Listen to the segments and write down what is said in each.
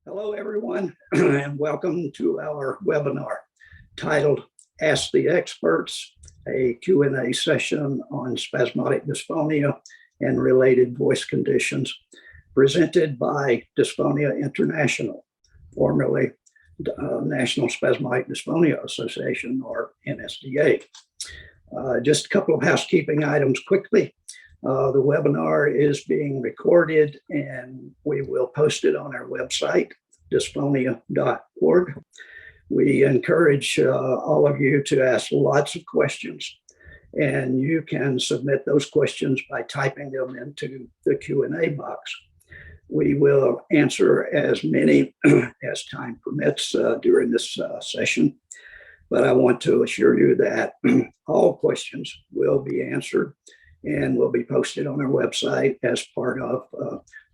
Hello, everyone, and welcome to our webinar titled Ask the Experts, a Q&A session on spasmodic dysphonia and related voice conditions, presented by Dysphonia International, formerly National Spasmodic Dysphonia Association, or NSDA. Just a couple of housekeeping items quickly. The webinar is being recorded and we will post it on our website, dysphonia.org. We encourage all of you to ask lots of questions, and you can submit those questions by typing them into the Q&A box. We will answer as many as time permits during this session, but I want to assure you that all questions will be answered and will be posted on our website as part of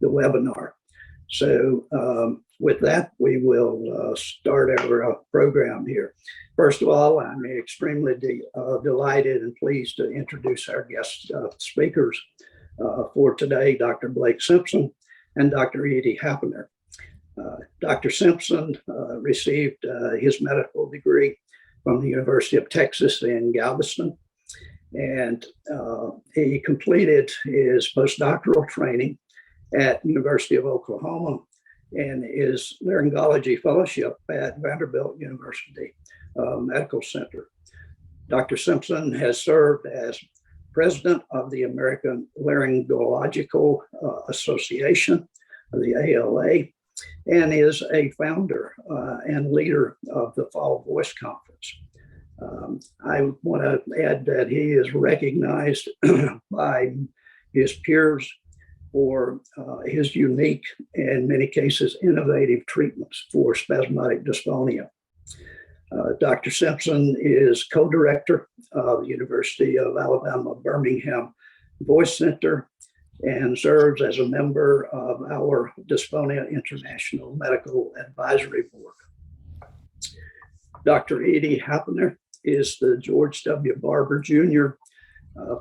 the webinar. So with that, we will start our program here. First of all, I'm extremely delighted and pleased to introduce our guest speakers for today, Dr. Blake Simpson and Dr. Edie Hapner. Dr. Simpson received his medical degree from the University of Texas in Galveston. And he completed his postdoctoral training at University of Oklahoma and his laryngology fellowship at Vanderbilt University Medical Center. Dr. Simpson has served as president of the American Laryngological Association, the ALA, and is a founder and leader of the Fall Voice Conference. I want to add that he is recognized by his peers for his unique and in many cases innovative treatments for spasmodic dysphonia. Dr. Simpson is co-director of the University of Alabama Birmingham Voice Center and serves as a member of our Dysphonia International Medical Advisory Board. Dr. Edie Hapner is the George W. Barber Jr.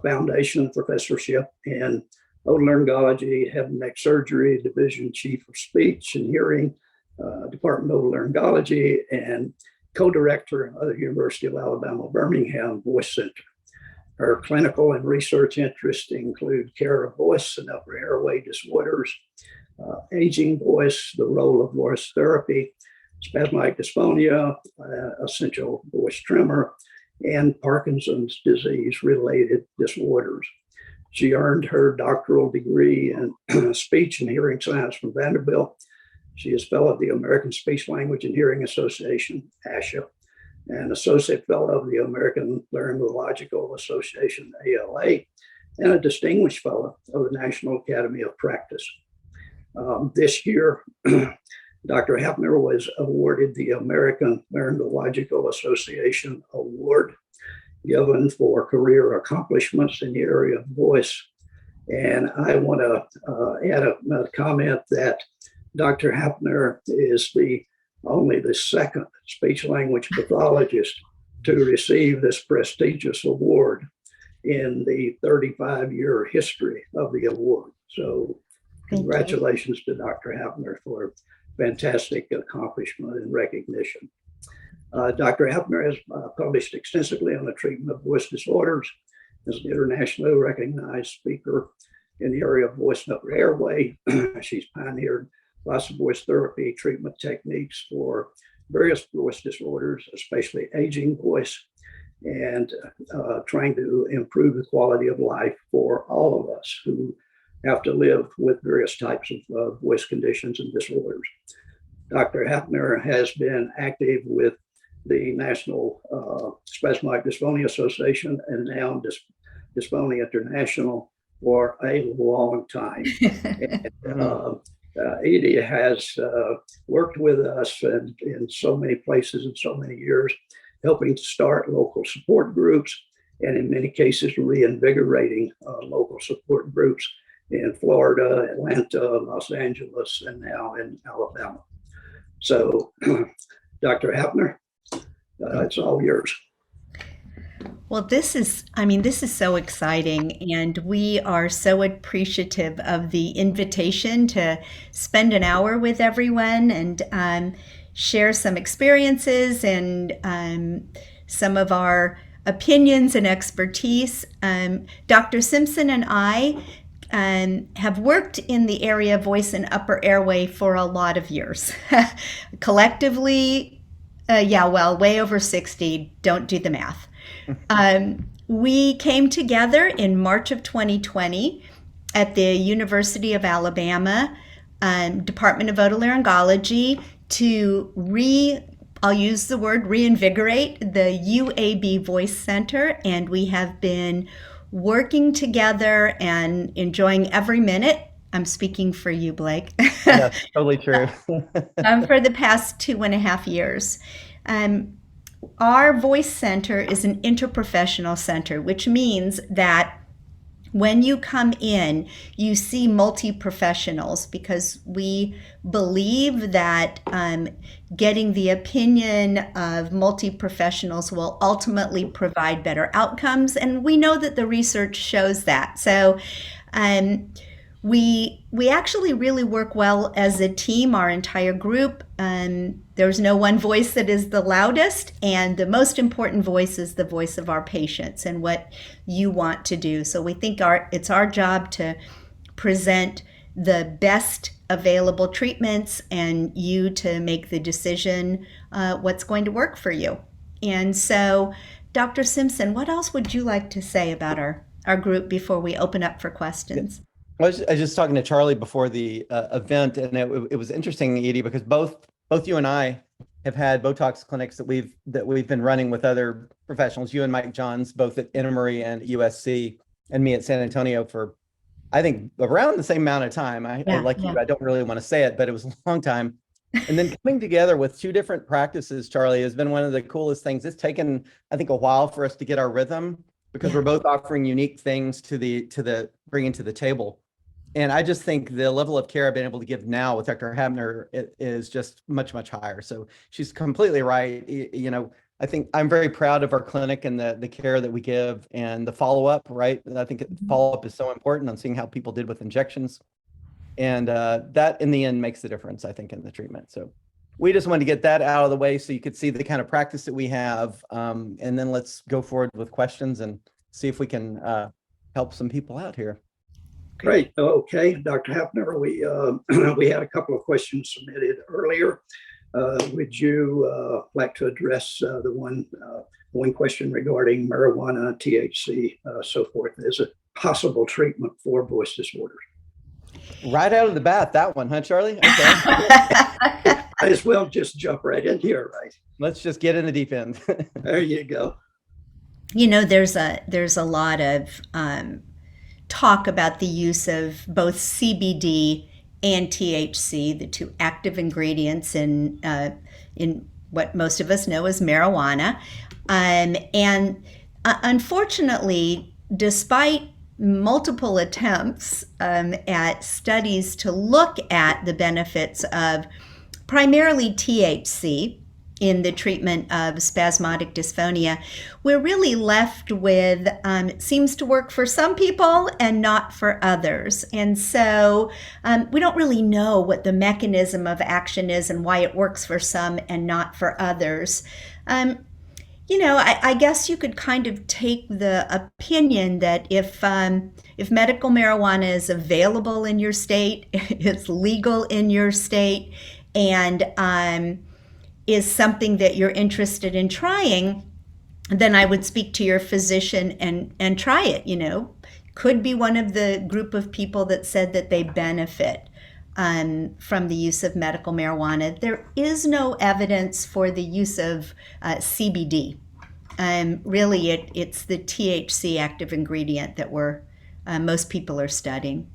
Foundation Professorship in Otolaryngology, Head and Neck Surgery, Division Chief of Speech and Hearing, Department of Otolaryngology, and co-director of the University of Alabama Birmingham Voice Center. Her clinical and research interests include care of voice and upper airway disorders, aging voice, the role of voice therapy, spasmodic dysphonia, essential voice tremor, and Parkinson's disease-related disorders. She earned her doctoral degree in speech and hearing science from Vanderbilt. She is fellow of the American Speech, Language, and Hearing Association, ASHA, and associate fellow of the American Laryngological Association, ALA, and a distinguished fellow of the National Academy of Practice. This year, Dr. Hapner was awarded the American Laryngological Association Award, given for career accomplishments in the area of voice. And I want to add a comment that Dr. Hapner is only the second speech-language pathologist to receive this prestigious award in the 35-year history of the award. So congratulations to Dr. Hapner for fantastic accomplishment and recognition. Dr. Hapner has published extensively on the treatment of voice disorders, as an internationally recognized speaker in the area of voice and upper airway. She's pioneered lots of voice therapy treatment techniques for various voice disorders, especially aging voice, and trying to improve the quality of life for all of us who have to live with various types of voice conditions and disorders. Dr. Hapner has been active with the National Spasmodic Dysphonia Association and now Dysphonia International for a long time. Edie has worked with us in so many places in so many years, helping to start local support groups, and in many cases reinvigorating local support groups in Florida, Atlanta, Los Angeles, and now in Alabama. So, Dr. Hapner, it's all yours. Well, this is so exciting, and we are so appreciative of the invitation to spend an hour with everyone and share some experiences and some of our opinions and expertise. Dr. Simpson and I have worked in the area of voice and upper airway for a lot of years. Collectively, yeah, well, way over 60. Don't do the math. We came together in March of 2020 at the University of Alabama Department of Otolaryngology to I'll use the word reinvigorate the UAB Voice Center, and we have been working together and enjoying every minute. I'm speaking for you, Blake. Yes, totally true. For the past 2.5 years. Um, our voice center is an interprofessional center, which means that when you come in, you see multi professionals because we believe that getting the opinion of multi professionals will ultimately provide better outcomes. And we know that the research shows that. So, um, we actually really work well as a team, our entire group. There's no one voice that is the loudest, and the most important voice is the voice of our patients and what you want to do. So we think it's our job to present the best available treatments and you to make the decision what's going to work for you. And so, Dr. Simpson, what else would you like to say about our group before we open up for questions? I was just talking to Charlie before the event, and it was interesting, Edie, because both you and I have had Botox clinics that we've been running with other professionals. You and Mike Johns, both at Emory and USC, and me at San Antonio for I think around the same amount of time. I Yeah, like yeah. you, I don't really want to say it, but it was a long time. And then coming together with two different practices, Charlie, has been one of the coolest things. It's taken, I think, a while for us to get our rhythm because Yeah. we're both offering unique things to bringing to the table. And I just think the level of care I've been able to give now with Dr. Hapner is just much, much higher. So she's completely right. I think I'm very proud of our clinic and the care that we give and the follow-up, right? And I think follow-up is so important on seeing how people did with injections. And that in the end makes the difference, I think, in the treatment. So we just wanted to get that out of the way so you could see the kind of practice that we have. And then let's go forward with questions and see if we can help some people out here. Great. Okay, Dr. Hapner, we had a couple of questions submitted earlier. Would you like to address the one question regarding marijuana, THC, so forth, as a possible treatment for voice disorders? Right out of the bat, that one, huh, Charlie? Okay. Might as well just jump right in here, right? Let's just get in the deep end. There you go. There's a lot of talk about the use of both CBD and THC, the two active ingredients in what most of us know as marijuana. And unfortunately, despite multiple attempts at studies to look at the benefits of primarily THC in the treatment of spasmodic dysphonia, we're really left with it seems to work for some people and not for others. And so we don't really know what the mechanism of action is and why it works for some and not for others. I guess you could kind of take the opinion that if medical marijuana is available in your state, it's legal in your state, and is something that you're interested in trying, then I would speak to your physician and try it. Could be one of the group of people that said that they benefit from the use of medical marijuana. There is no evidence for the use of CBD. Really, it's the THC active ingredient that most people are studying.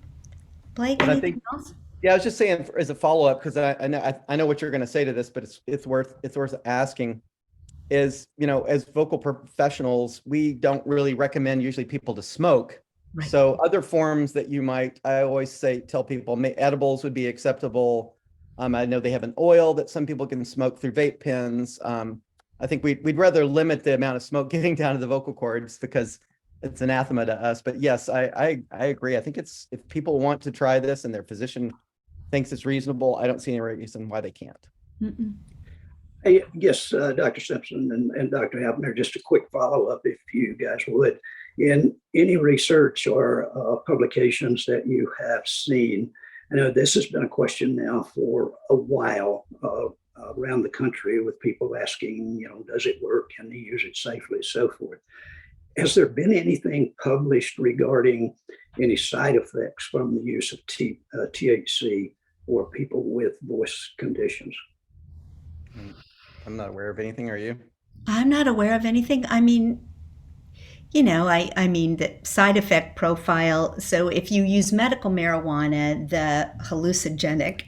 Blake, But I anything think, else? yeah, I was just saying as a follow-up, because I know what you're going to say to this, but it's worth asking. As vocal professionals, we don't really recommend usually people to smoke. Right. So other forms that I always tell people, edibles would be acceptable. I know they have an oil that some people can smoke through vape pens. I think we'd rather limit the amount of smoke getting down to the vocal cords because it's anathema to us. But yes, I agree. I think it's, if people want to try this and their physician thinks it's reasonable, I don't see any reason why they can't. Mm-mm. Hey, yes, Dr. Simpson and Dr. Hapner, just a quick follow-up, if you guys would. In any research or publications that you have seen, I know this has been a question now for a while around the country with people asking, does it work? Can you use it safely? So forth. Has there been anything published regarding any side effects from the use of THC or people with voice conditions? I'm not aware of anything. Are you? I'm not aware of anything. I mean, I mean the side effect profile. So if you use medical marijuana, the hallucinogenic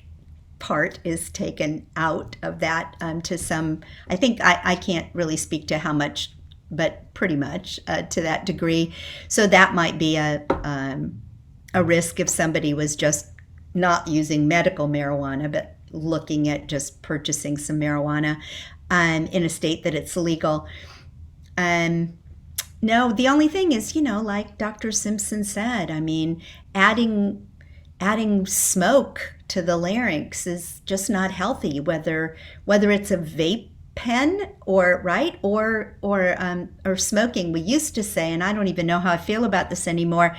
part is taken out of that to some, I think I can't really speak to how much, but pretty much to that degree. So that might be a risk if somebody was just not using medical marijuana, but looking at just purchasing some marijuana in a state that it's legal. No, the only thing is, like Dr. Simpson said, I mean, adding smoke to the larynx is just not healthy, whether it's a vape pen or smoking. We used to say, and I don't even know how I feel about this anymore,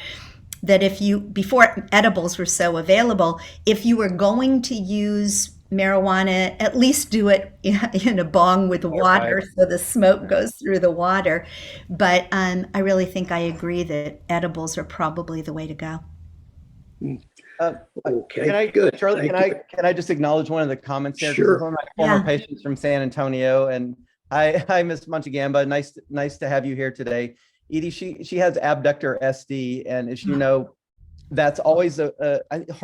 that before edibles were so available, if you were going to use marijuana, at least do it in a bong with water so the smoke goes through the water. But I really think I agree that edibles are probably the way to go. Okay, good. Charlie, can I just acknowledge one of the comments there? Sure. One of my former patients from San Antonio, and hi, Miss Munchagamba. Nice to have you here today. Edie, she has abductor SD, and as you know, that's always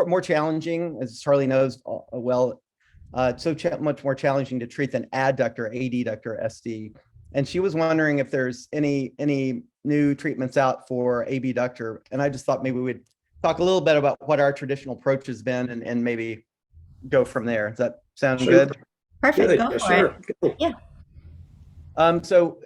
more challenging, as Charlie knows well. It's so much more challenging to treat than adductor, adductor SD. And she was wondering if there's any new treatments out for abductor. And I just thought maybe we would talk a little bit about what our traditional approach has been and maybe go from there. Does that sound good? Perfect. Good. Go Yes, for sir. it. Yeah. So,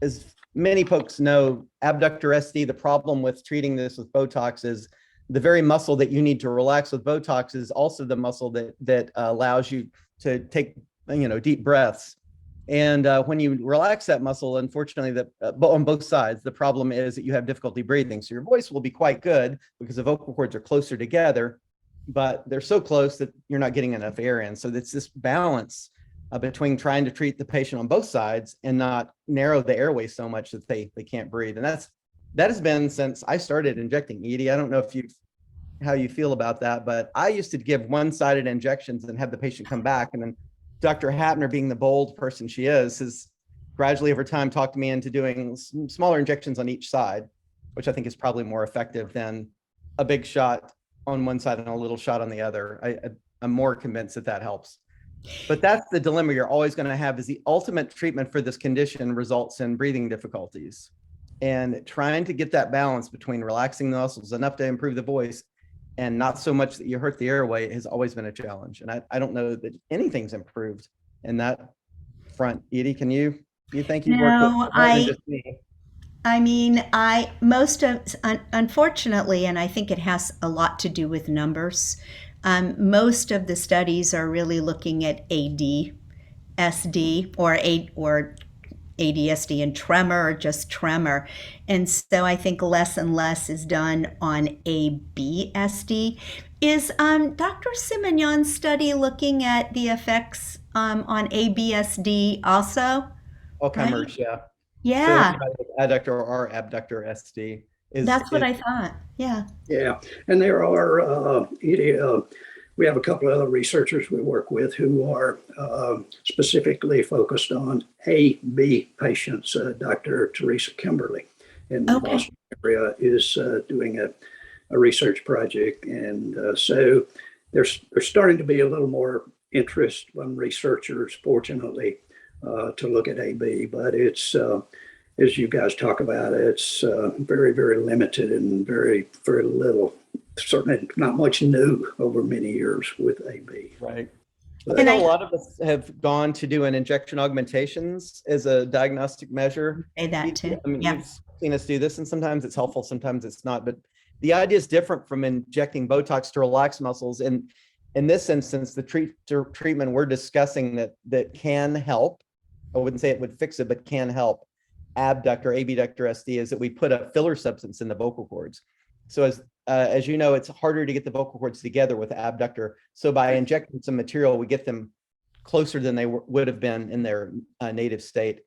as many folks know, abductor SD, the problem with treating this with Botox is the very muscle that you need to relax with Botox is also the muscle that allows you to take, deep breaths. And when you relax that muscle, unfortunately, on both sides, the problem is that you have difficulty breathing. So your voice will be quite good because the vocal cords are closer together, but they're so close that you're not getting enough air in. So it's this balance between trying to treat the patient on both sides and not narrow the airway so much that they can't breathe. And that has been since I started injecting. Edie, I don't know how you feel about that, but I used to give one-sided injections and have the patient come back. And then Dr. Hapner, being the bold person she is, has gradually over time talked me into doing smaller injections on each side, which I think is probably more effective than a big shot on one side and a little shot on the other. I'm more convinced that helps. But that's the dilemma you're always going to have, is the ultimate treatment for this condition results in breathing difficulties. And trying to get that balance between relaxing the muscles enough to improve the voice and not so much that you hurt the airway has always been a challenge. And I don't know that anything's improved in that front. Edie, you think you've worked with more than just me? I mean, unfortunately, and I think it has a lot to do with numbers, most of the studies are really looking at ADSD or ADSD and tremor or just tremor. And so I think less and less is done on ABSD. Is Dr. Simonyan's study looking at the effects on ABSD also? All comers, right? Yeah. So adductor or abductor SD. That's what I thought. Yeah. Yeah. And there are, we have a couple of other researchers we work with who are specifically focused on AB patients. Dr. Teresa Kimberly in the Boston area is doing a research project. And so there's starting to be a little more interest from researchers, fortunately, to look at AB. But it's, as you guys talk about, it's very, very limited and very, very little. Certainly not much new over many years with AB. Right. I And know I a lot of us have gone to do an injection augmentations as a diagnostic measure. say that too. I mean, Yeah. you've seen us do this, and sometimes it's helpful, sometimes it's not. But the idea is different from injecting Botox to relax muscles. And in this instance, the treatment we're discussing that can help, I wouldn't say it would fix it, but can help abductor, abductor SD, is that we put a filler substance in the vocal cords. So as you know, it's harder to get the vocal cords together with abductor. So by injecting some material, we get them closer than they would have been in their native state.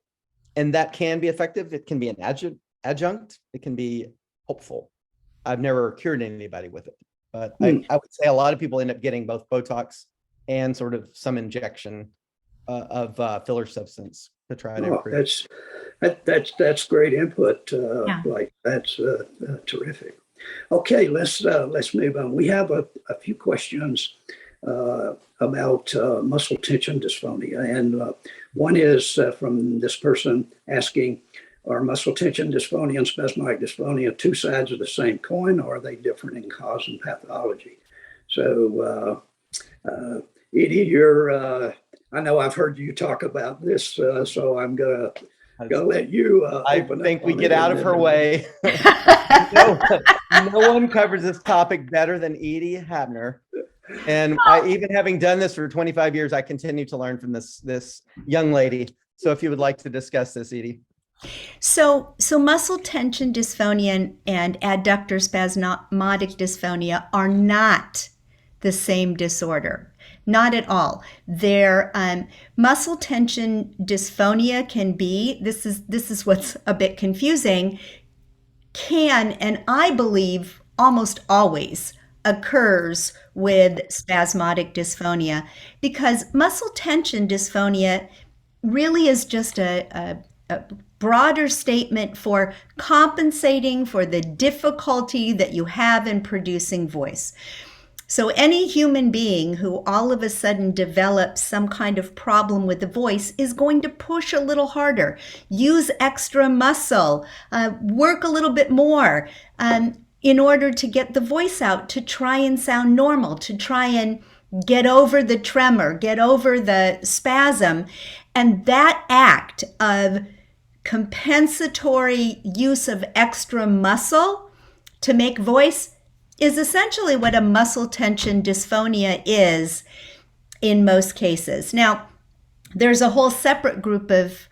And that can be effective. It can be an adjunct. It can be helpful. I've never cured anybody with it, but I would say a lot of people end up getting both Botox and sort of some injection of filler substance to try to improve. That's great input. Yeah. Like that's terrific. Okay, let's move on. We have a few questions about muscle tension dysphonia, and one is from this person asking, are muscle tension dysphonia and spasmodic dysphonia two sides of the same coin, or are they different in cause and pathology? So, Edie, I know I've heard you talk about this, so I'm gonna let you. I think we get out of her way. No one covers this topic better than Edie Hapner. And even having done this for 25 years, I continue to learn from this young lady. So if you would like to discuss this, Edie. So muscle tension dysphonia and adductor spasmodic dysphonia are not the same disorder. Not at all. Their muscle tension dysphonia can be, this is what's a bit confusing, can, and I believe almost always occurs with spasmodic dysphonia, because muscle tension dysphonia really is just a broader statement for compensating for the difficulty that you have in producing voice. So any human being who all of a sudden develops some kind of problem with the voice is going to push a little harder, use extra muscle, work a little bit more in order to get the voice out, to try and sound normal, to try and get over the tremor, get over the spasm. And that act of compensatory use of extra muscle to make voice is essentially what a muscle tension dysphonia is in most cases. Now, there's a whole separate group of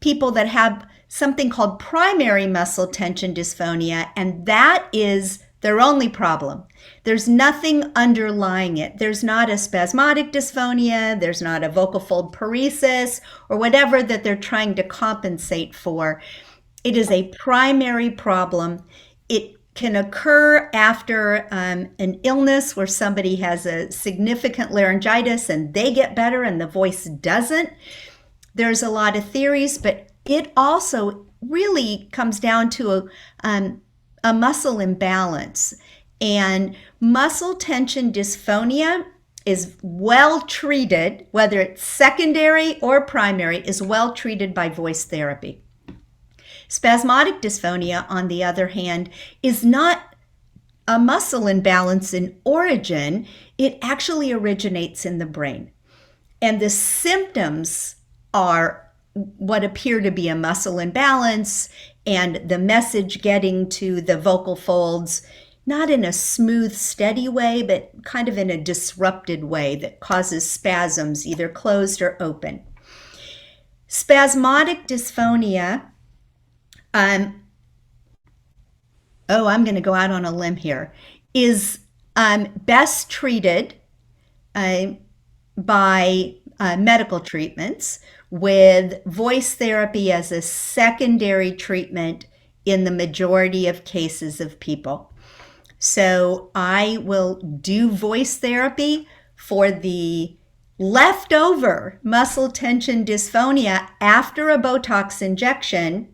people that have something called primary muscle tension dysphonia, and that is their only problem. There's nothing underlying it. There's not a spasmodic dysphonia, there's not a vocal fold paresis, or whatever that they're trying to compensate for. It is a primary problem. It can occur after an illness where somebody has a significant laryngitis and they get better and the voice doesn't. There's a lot of theories, but it also really comes down to a muscle imbalance. And muscle tension dysphonia is well treated, whether it's secondary or primary, is well treated by voice therapy. Spasmodic dysphonia, on the other hand, is not a muscle imbalance in origin. It actually originates in the brain. And the symptoms are what appear to be a muscle imbalance and the message getting to the vocal folds, not in a smooth, steady way, but kind of in a disrupted way that causes spasms, either closed or open. Spasmodic dysphonia, I'm going to go out on a limb here, is best treated by medical treatments with voice therapy as a secondary treatment in the majority of cases of people. So I will do voice therapy for the leftover muscle tension dysphonia after a Botox injection.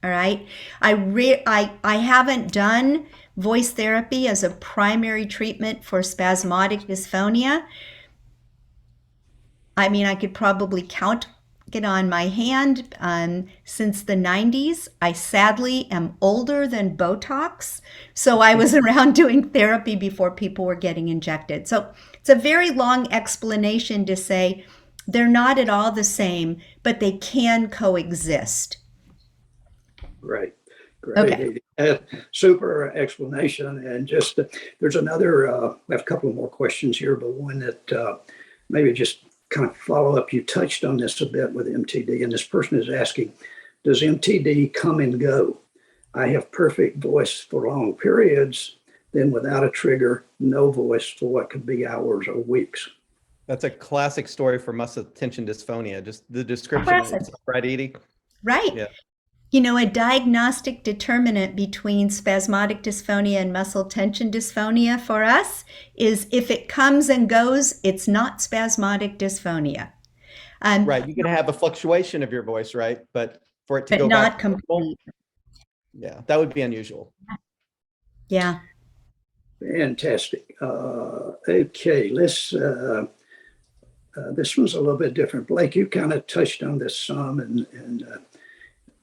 All right. I haven't done voice therapy as a primary treatment for spasmodic dysphonia. I mean, I could probably count it on my hand since the 90s. I sadly am older than Botox, so I was around doing therapy before people were getting injected. So it's a very long explanation to say they're not at all the same, but they can coexist. Great. Okay. Super explanation. And just there's another, I have a couple of more questions here, but one that maybe just kind of follow up. You touched on this a bit with MTD, and this person is asking, does MTD come and go? I have perfect voice for long periods, then without a trigger, no voice for what could be hours or weeks. That's a classic story for muscle tension dysphonia. Just the description, Classic. right, Edie? Right. Yeah. You know, a diagnostic determinant between spasmodic dysphonia and muscle tension dysphonia for us is if it comes and goes, it's not spasmodic dysphonia. Right. You can have a fluctuation of your voice, right? But for it to But go not back to normal, complete. yeah, that would be unusual. Yeah. Fantastic. Okay, let's, this one's a little bit different. Blake, you kind of touched on this some, and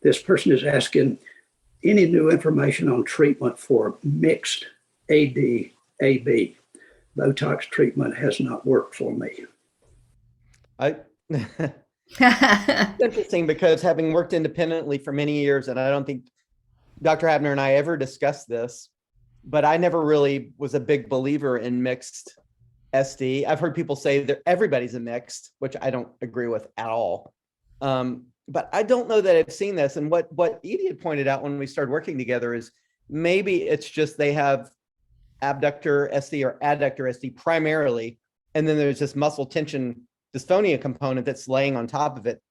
this person is asking, any new information on treatment for mixed AD-AB? Botox treatment has not worked for me. It's interesting because having worked independently for many years, and I don't think Dr. Hapner and I ever discussed this, but I never really was a big believer in mixed SD. I've heard people say that everybody's a mixed, which I don't agree with at all. But I don't know that I've seen this. And what Edie had pointed out when we started working together is maybe it's just they have abductor SD or adductor SD primarily, and then there's this muscle tension dysphonia component that's laying on top of it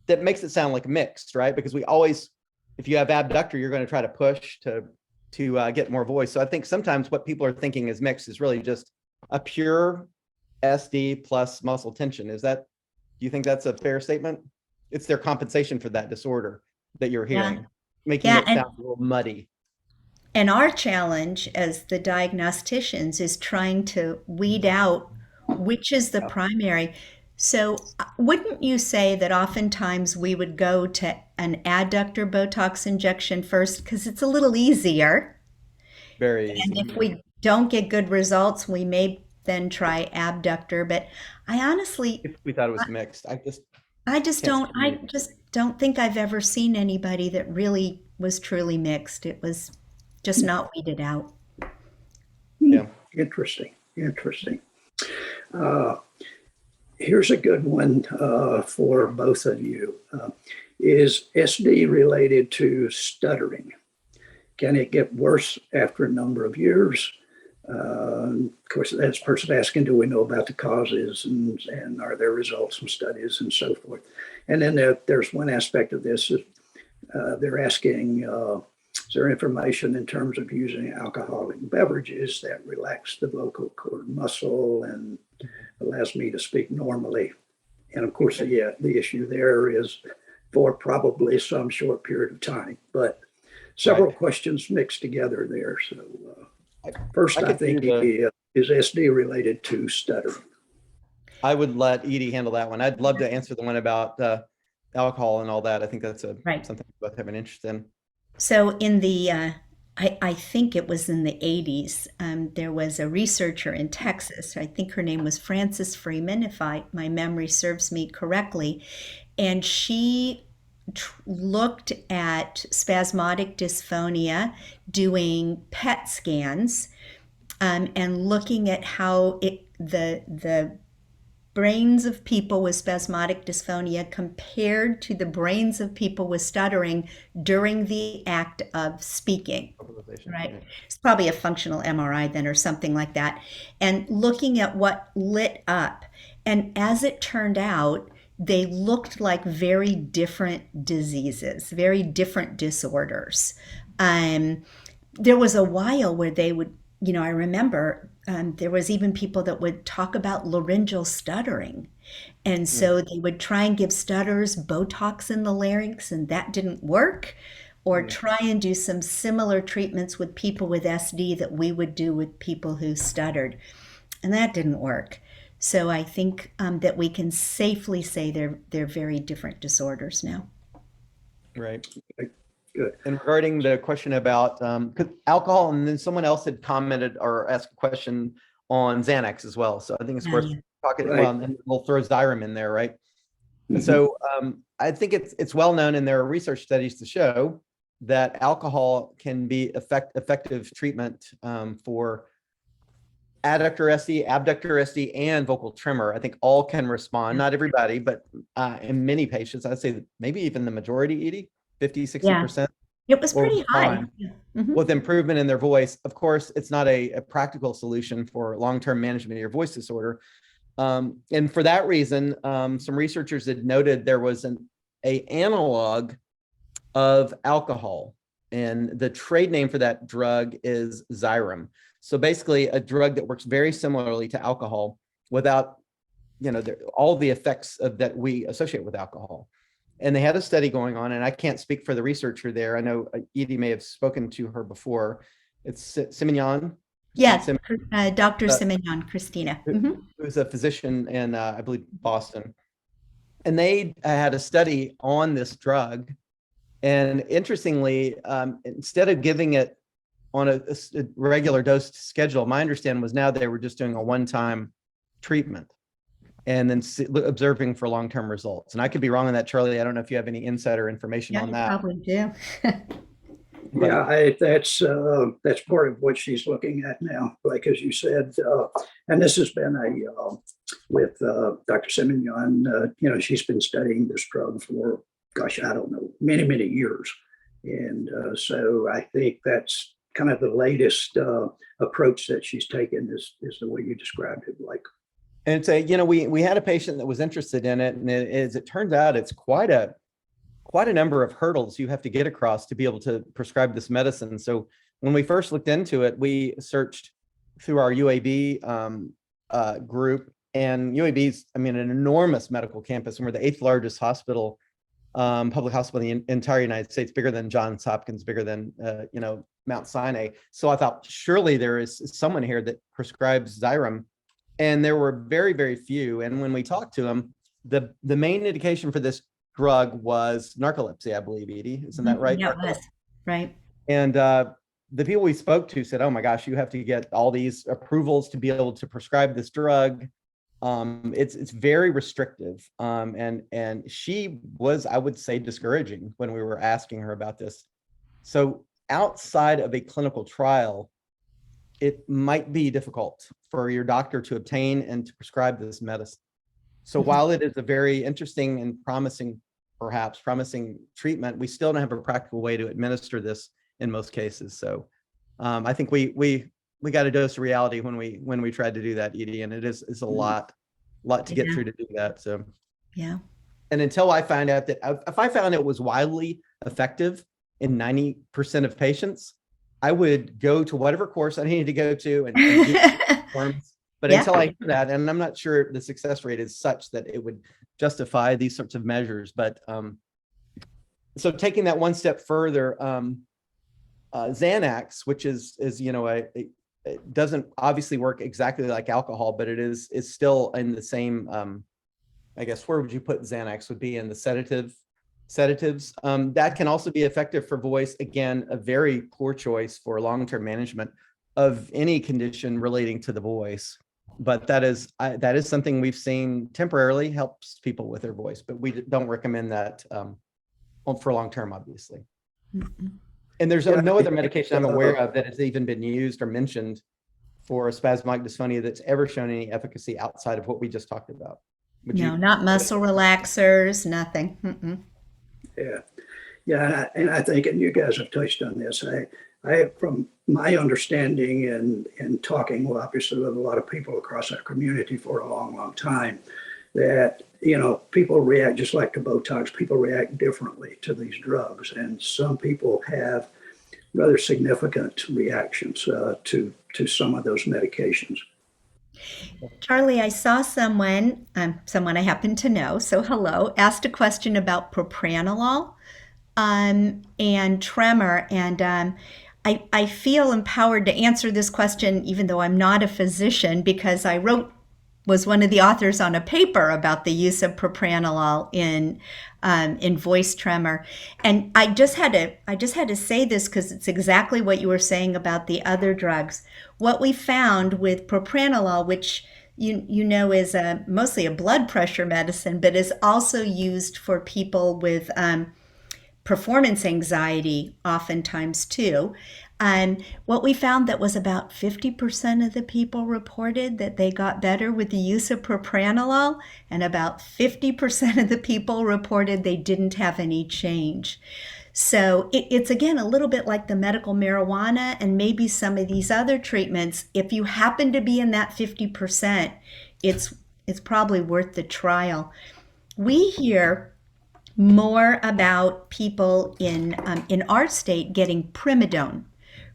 that makes it sound like mixed, right? Because we always, if you have abductor, you're going to try to push to get more voice. So I think sometimes what people are thinking is mixed is really just a pure SD plus muscle tension. Do you think that's a fair statement? It's their compensation for that disorder that you're hearing, making it sound a little muddy. And our challenge as the diagnosticians is trying to weed out which is the primary. So wouldn't you say that oftentimes we would go to an adductor Botox injection first because it's a little easier? Very easy. And if we don't get good results, we may then try abductor. But I honestly, If we thought it was mixed, I just don't think I've ever seen anybody that really was truly mixed. It was just not weeded out. Yeah. Interesting. Here's a good one for both of you. Is SD related to stuttering? Can it get worse after a number of years? Of course, that's person asking, do we know about the causes and are there results from studies and so forth? And then there's one aspect of this, they're asking, is there information in terms of using alcoholic beverages that relax the vocal cord muscle and allows me to speak normally? And of course, the issue there is for probably some short period of time, but several questions mixed together there. So first, I think is SD related to stuttering? I would let Edie handle that one. I'd love to answer the one about alcohol and all that. I think that's something we both have an interest in. So in the, I think it was in the 80s, there was a researcher in Texas. I think her name was Frances Freeman, if my memory serves me correctly. And she looked at spasmodic dysphonia, doing PET scans, and looking at how the brains of people with spasmodic dysphonia compared to the brains of people with stuttering during the act of speaking, right? Yeah. It's probably a functional MRI then or something like that. And looking at what lit up. And as it turned out, they looked like very different diseases, very different disorders. There was a while where they would, I remember there was even people that would talk about laryngeal stuttering. And so they would try and give stutters Botox in the larynx, and that didn't work. Or try and do some similar treatments with people with SD that we would do with people who stuttered. And that didn't work. So I think that we can safely say they're very different disorders now. Right. Good. And regarding the question about 'cause alcohol, and then someone else had commented or asked a question on Xanax as well. So I think it's worth talking. Right. Well, and then we'll throw Xyrem in there, right? Mhm. So I think it's well known, and there are research studies to show that alcohol can be effective treatment for adductor SD, abductor SD, and vocal tremor. I think all can respond. Not everybody, but in many patients, I'd say maybe even the majority, Edie, 50, 60%. It was will pretty high. respond with improvement in their voice. Of course, it's not a practical solution for long-term management of your voice disorder. And for that reason, some researchers had noted there was an analog of alcohol, and the trade name for that drug is Xyrem. So basically a drug that works very similarly to alcohol without, all the effects that we associate with alcohol. And they had a study going on, and I can't speak for the researcher there. I know Edie may have spoken to her before. It's Simeon. Yes, Dr. Simeon, Christina. Who's a physician in, I believe, Boston. And they had a study on this drug. And interestingly, instead of giving it on a regular dose schedule, my understanding was now they were just doing a one-time treatment and then observing for long-term results. And I could be wrong on that, Charlie. I don't know if you have any insider information on that. Probably do. Yeah, that's part of what she's looking at now, like as you said, and this has been with Dr. Simeon. She's been studying this drug for, gosh, I don't know, many, many years, and so I think that's kind of the latest approach that she's taken is the way you described it, like. And it's we had a patient that was interested in it, and as it turns out, it's quite a number of hurdles you have to get across to be able to prescribe this medicine. So when we first looked into it, we searched through our UAB group, and UAB's, an enormous medical campus, and we're the 8th largest hospital, public hospital in the entire United States, bigger than Johns Hopkins, bigger than Mount Sinai. So I thought surely there is someone here that prescribes Xyrem, and there were very, very few. And when we talked to them, the main indication for this drug was narcolepsy, I believe, Edie. Isn't that right? Yeah, it was. Right. And the people we spoke to said, oh my gosh, you have to get all these approvals to be able to prescribe this drug. It's very restrictive. And she was, I would say, discouraging when we were asking her about this. So outside of a clinical trial, it might be difficult for your doctor to obtain and to prescribe this medicine. So while it is a very interesting and promising treatment, we still don't have a practical way to administer this in most cases. So I think we got a dose of reality when we tried to do that, Edie, and it's a lot to get through to do that. So yeah. And until I find out that if I found it was widely effective in 90% of patients, I would go to whatever course I needed to go to and do forms. But until I hear that, and I'm not sure the success rate is such that it would justify these sorts of measures. But so taking that one step further, Xanax, which is it doesn't obviously work exactly like alcohol, but it is still in the same. I guess where would you put Xanax? Would be in the sedatives. That can also be effective for voice. Again, a very poor choice for long-term management of any condition relating to the voice. But that is something we've seen temporarily helps people with their voice, but we don't recommend that for long-term, obviously. And there's no other medication I'm aware of that has even been used or mentioned for spasmodic dysphonia that's ever shown any efficacy outside of what we just talked about. Not muscle relaxers, nothing. Yeah, and I think, and you guys have touched on this, I from my understanding and talking, well, obviously with a lot of people across our community for a long, long time, that, people react just like to Botox, people react differently to these drugs. And some people have rather significant reactions to some of those medications. Charlie, I saw someone I happen to know, so hello, asked a question about propranolol and tremor. And I feel empowered to answer this question, even though I'm not a physician, because I wrote was one of the authors on a paper about the use of propranolol in voice tremor. And I just had to say this because it's exactly what you were saying about the other drugs. What we found with propranolol, which you know is mostly a blood pressure medicine, but is also used for people with performance anxiety oftentimes too. What we found that was about 50% of the people reported that they got better with the use of propranolol, and about 50% of the people reported they didn't have any change. So it's again a little bit like the medical marijuana and maybe some of these other treatments. If you happen to be in that 50%, it's probably worth the trial. We hear more about people in our state getting primidone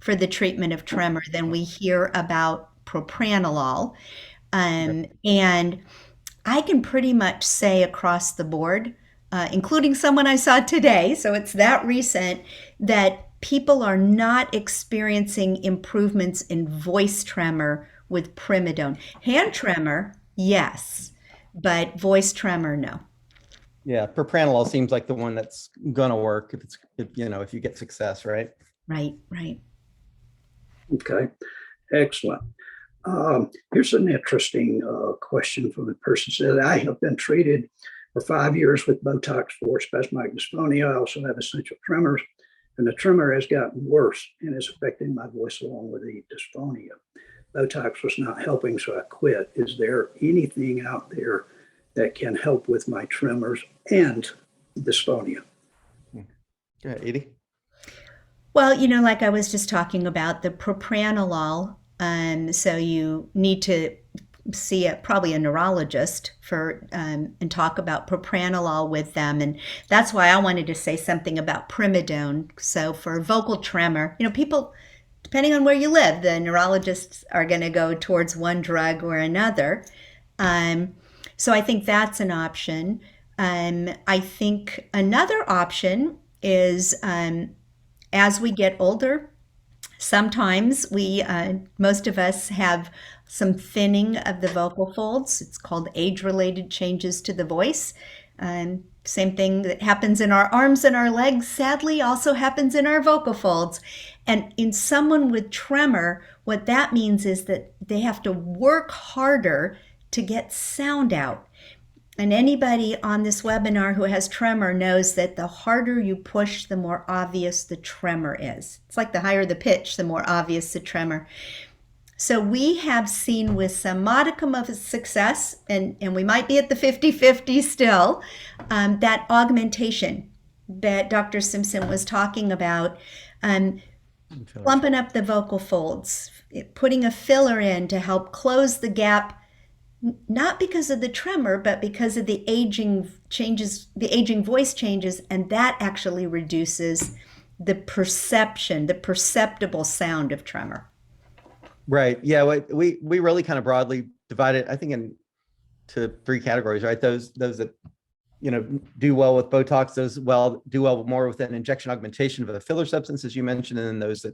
for the treatment of tremor than we hear about propranolol. And I can pretty much say across the board, including someone I saw today, so it's that recent, that people are not experiencing improvements in voice tremor with primidone. Hand tremor, yes, but voice tremor, no. Yeah, propranolol seems like the one that's gonna work if you get success, right? Right. Okay, excellent. Here's an interesting question from the person. Said, I have been treated for 5 years with Botox for spasmodic dysphonia. I also have essential tremors, and the tremor has gotten worse and is affecting my voice along with the dysphonia. Botox was not helping, so I quit. Is there anything out there that can help with my tremors and dysphonia? Go ahead, Edie. Well, like I was just talking about the propranolol, so you need to see probably a neurologist for and talk about propranolol with them, and that's why I wanted to say something about primidone. So for vocal tremor, people, depending on where you live, the neurologists are going to go towards one drug or another. So I think that's an option. I think another option is as we get older, sometimes most of us have some thinning of the vocal folds. It's called age-related changes to the voice. Same thing that happens in our arms and our legs, sadly, also happens in our vocal folds. And in someone with tremor, what that means is that they have to work harder to get sound out. And anybody on this webinar who has tremor knows that the harder you push, the more obvious the tremor is. It's like the higher the pitch, the more obvious the tremor. So we have seen with some modicum of success, and we might be at the 50-50 still, that augmentation that Dr. Simpson was talking about, plumping up the vocal folds, putting a filler in to help close the gap, not because of the tremor, but because of the aging changes, the aging voice changes, and that actually reduces the perceptible sound of tremor. Right. Yeah. We really kind of broadly divide it, I think, into 3 categories, right? Those that do well with Botox, those do well more with an injection augmentation of a filler substance, as you mentioned, and then those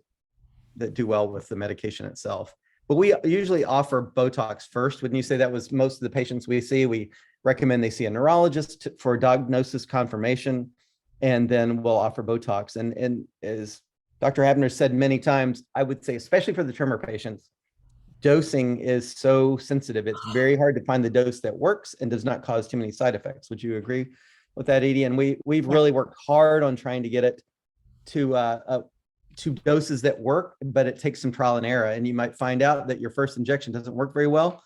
that do well with the medication itself. But we usually offer Botox first. Wouldn't you say that was most of the patients we see? We recommend they see a neurologist for diagnosis confirmation, and then we'll offer Botox. And as Dr. Hapner said many times, I would say, especially for the tremor patients, dosing is so sensitive. It's very hard to find the dose that works and does not cause too many side effects. Would you agree with that, Edie? And we've really worked hard on trying to get it to doses that work, but it takes some trial and error. And you might find out that your first injection doesn't work very well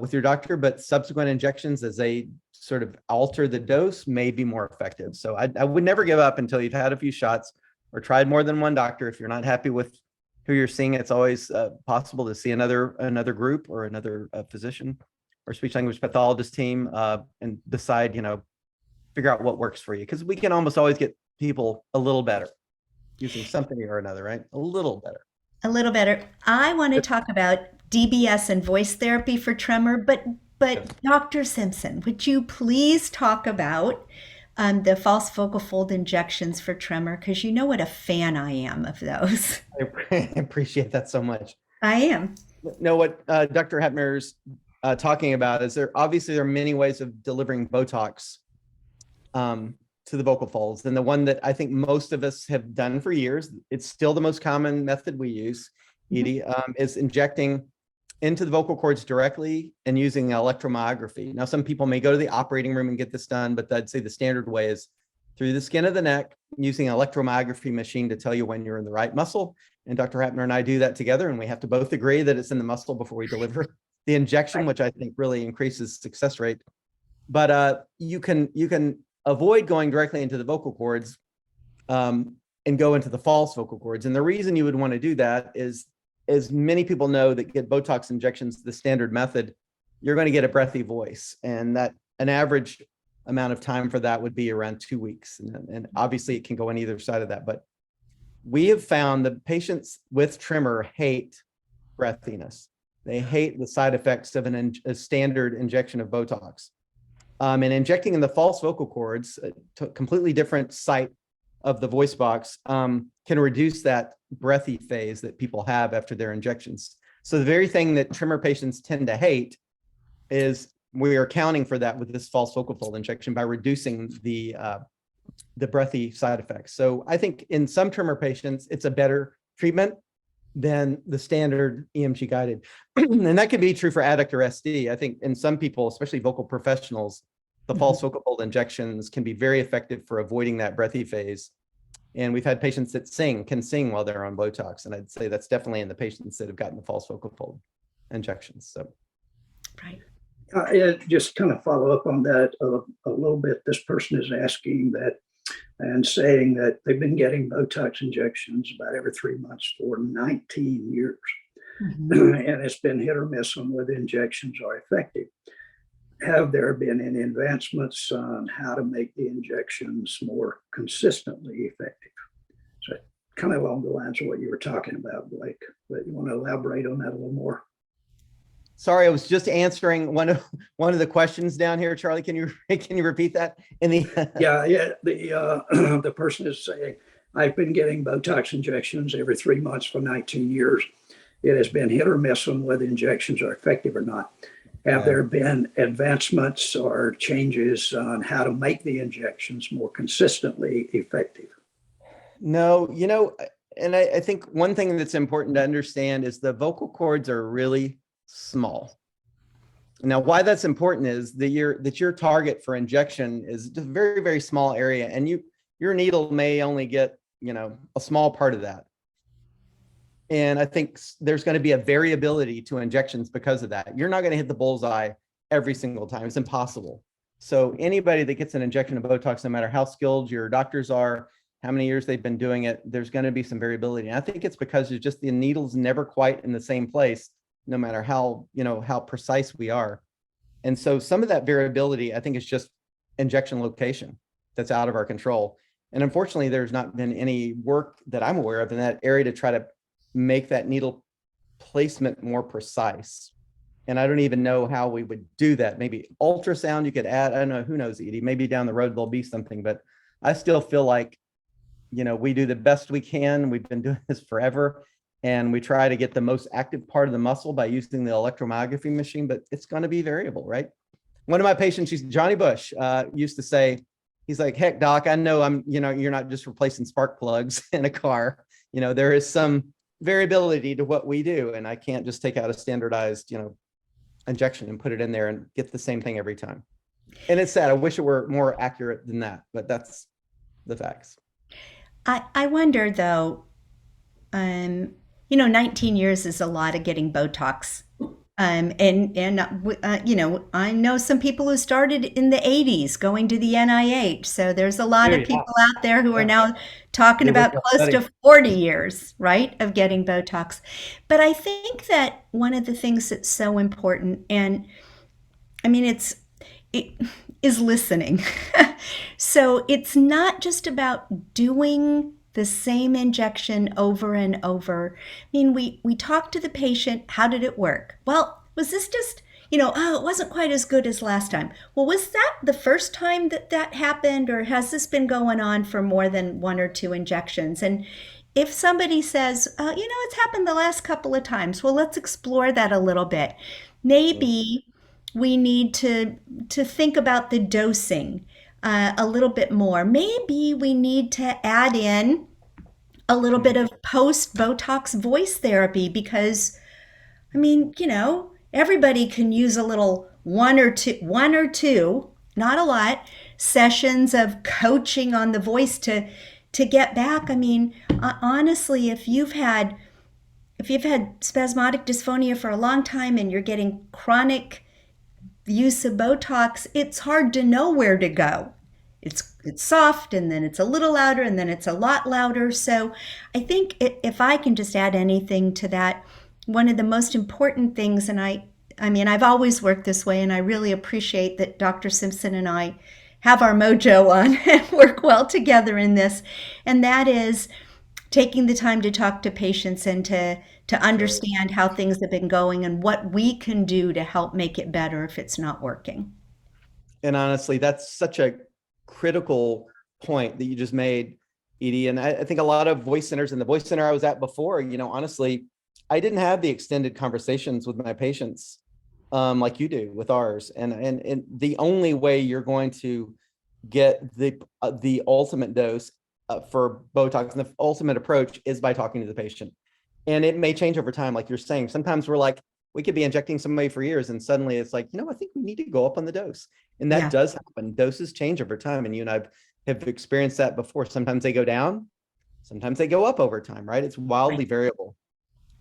with your doctor, but subsequent injections, as they sort of alter the dose, may be more effective. So I would never give up until you've had a few shots or tried more than one doctor. If you're not happy with who you're seeing, it's always possible to see another group or another physician or speech language pathologist team and decide, figure out what works for you. Because we can almost always get people a little better using something or another, right? A little better. A little better. I want to talk about DBS and voice therapy for tremor, but Dr. Simpson, would you please talk about the false vocal fold injections for tremor? Because you know what a fan I am of those. I appreciate that so much. I am. No, what Dr. Hapner's talking about is there are many ways of delivering Botox to the vocal folds. And the one that I think most of us have done for years, it's still the most common method we use, Edie, is injecting into the vocal cords directly and using electromyography. Now, some people may go to the operating room and get this done, but I'd say the standard way is through the skin of the neck, using an electromyography machine to tell you when you're in the right muscle. And Dr. Hapner and I do that together, and we have to both agree that it's in the muscle before we deliver the injection, which I think really increases success rate. But you can avoid going directly into the vocal cords and go into the false vocal cords. And the reason you would want to do that is, as many people know that get Botox injections, the standard method, you're going to get a breathy voice. And that an average amount of time for that would be around 2 weeks. And obviously it can go on either side of that. But we have found that patients with tremor hate breathiness. They hate the side effects of a standard injection of Botox. And injecting in the false vocal cords, a completely different site of the voice box, can reduce that breathy phase that people have after their injections. So the very thing that tremor patients tend to hate is we are accounting for that with this false vocal fold injection by reducing the breathy side effects. So I think in some tremor patients, it's a better treatment than the standard EMG guided. And that can be true for adductor SD. I think in some people, especially vocal professionals, the false vocal fold injections can be very effective for avoiding that breathy phase. And we've had patients that can sing while they're on Botox. And I'd say that's definitely in the patients that have gotten the false vocal fold injections. So, right. Just kind of follow up on that a little bit. This person is asking that and saying that they've been getting Botox injections about every 3 months for 19 years. And it's been hit or miss on whether injections are effective. Have there been any advancements on how to make the injections more consistently effective? So kind of along the lines of what you were talking about, Blake, but you want to elaborate on that a little more? Sorry, I was just answering one of the questions down here. Charlie, can you repeat that? The person is saying, I've been getting Botox injections every 3 months for 19 years. It has been hit or miss on whether injections are effective or not. Have there been advancements or changes on how to make the injections more consistently effective? No, and I think one thing that's important to understand is the vocal cords are really small. Now, why that's important is that your target for injection is a very, very small area, and your needle may only get, a small part of that. And I think there's going to be a variability to injections because of that. You're not going to hit the bullseye every single time. It's impossible. So anybody that gets an injection of Botox, no matter how skilled your doctors are, how many years they've been doing it, there's going to be some variability. And I think it's because it's just the needle's never quite in the same place, no matter how precise we are. And so some of that variability, I think, is just injection location that's out of our control. And unfortunately, there's not been any work that I'm aware of in that area to try to make that needle placement more precise. And I don't even know how we would do that. Maybe ultrasound you could add. I don't know, who knows, Edie, maybe down the road there'll be something, but I still feel like, we do the best we can. We've been doing this forever, and we try to get the most active part of the muscle by using the electromyography machine, but it's going to be variable, right? One of my patients, Johnny Bush, used to say, he's like, heck, doc, I know you're not just replacing spark plugs in a car. There is some variability to what we do, and I can't just take out a standardized, injection and put it in there and get the same thing every time. And it's sad. I wish it were more accurate than that, but that's the facts. I wonder though, 19 years is a lot of getting Botox. I know some people who started in the 80s going to the NIH. So there's a lot of people out there who are now talking about close to 40 years, right, of getting Botox. But I think that one of the things that's so important, and it is listening. So it's not just about doing the same injection over and over. We talk to the patient. How did it work? Well, was this just, it wasn't quite as good as last time. Well, was that the first time that happened, or has this been going on for more than 1 or 2 injections? And if somebody says, it's happened the last couple of times, well, let's explore that a little bit. Maybe we need to think about the dosing a little bit more. Maybe we need to add in a little bit of post Botox voice therapy because, I mean, everybody can use a little one or two, not a lot, sessions of coaching on the voice to get back. I mean, honestly, if you've had spasmodic dysphonia for a long time and you're getting chronic use of Botox, it's hard to know where to go. It's soft, and then it's a little louder, and then it's a lot louder. So I think if I can just add anything to that, one of the most important things, and I mean, I've always worked this way, and I really appreciate that Dr. Simpson and I have our mojo on and work well together in this, and that is taking the time to talk to patients and to understand how things have been going and what we can do to help make it better if it's not working. And honestly, that's such a critical point that you just made, Edie. And I think a lot of voice centers, and the voice center I was at before, honestly, I didn't have the extended conversations with my patients like you do with ours. And the only way you're going to get the ultimate dose for Botox and the ultimate approach is by talking to the patient. And it may change over time, like you're saying. Sometimes we're like, we could be injecting somebody for years, and suddenly it's like, I think we need to go up on the dose. And that does happen. Doses change over time. And you and I have experienced that before. Sometimes they go down, sometimes they go up over time, right? It's wildly variable.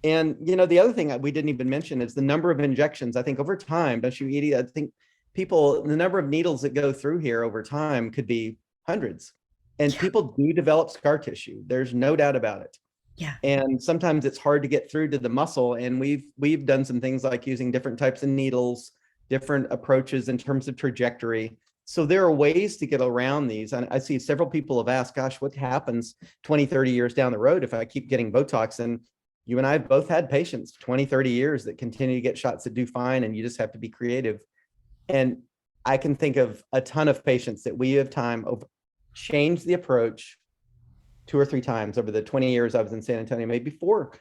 And, the other thing we didn't even mention is the number of injections. I think over time, don't you, Edie? I think the number of needles that go through here over time could be hundreds. And people do develop scar tissue. There's no doubt about it. Yeah. And sometimes it's hard to get through to the muscle. And we've done some things like using different types of needles, different approaches in terms of trajectory. So there are ways to get around these. And I see several people have asked, gosh, what happens 20, 30 years down the road if I keep getting Botox? And you and I have both had patients 20, 30 years that continue to get shots that do fine. And you just have to be creative. And I can think of a ton of patients that we have changed the approach 2 or 3 times over the 20 years I was in San Antonio, maybe 4,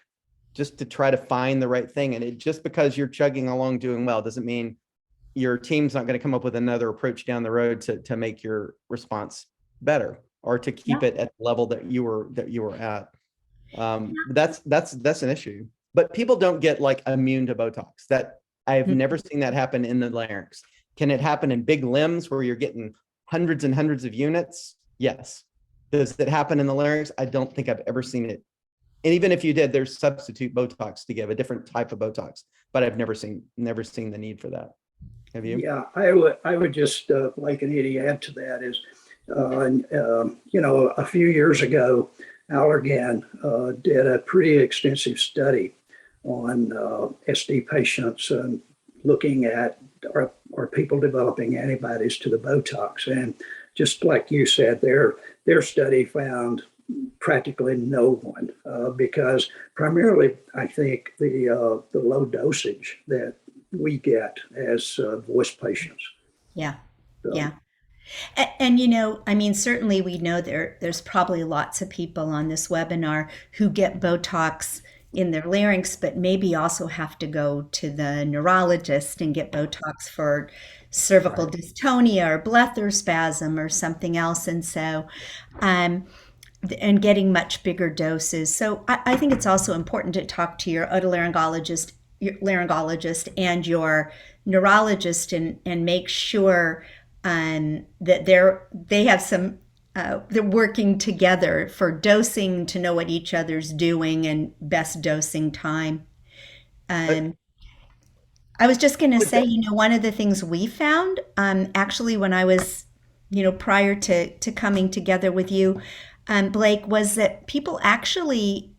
just to try to find the right thing. And just because you're chugging along doing well doesn't mean your team's not going to come up with another approach down the road to make your response better or to keep it at the level that you were at. That's an issue. But people don't get like immune to Botox. That I have never seen that happen in the larynx. Can it happen in big limbs where you're getting hundreds and hundreds of units? Yes. Does it happen in the larynx? I don't think I've ever seen it. And even if you did, there's substitute Botox to give, a different type of Botox, but I've never seen the need for that. Have you? Yeah, I would just like an Edie add to that is, a few years ago, Allergan did a pretty extensive study on SD patients and looking at are people developing antibodies to the Botox. And just like you said, their study found practically no one because primarily I think the low dosage that we get as voice patients. Yeah. Yeah. And I mean, certainly we know there's probably lots of people on this webinar who get Botox in their larynx, but maybe also have to go to the neurologist and get Botox for cervical dystonia or blepharospasm or something else. And so, and getting much bigger doses. So I think it's also important to talk to your otolaryngologist, and your neurologist and make sure that they have some they're working together for dosing to know what each other's doing and best dosing time. I was just going to say, one of the things we found actually when I was, prior to coming together with you, Blake, was that people actually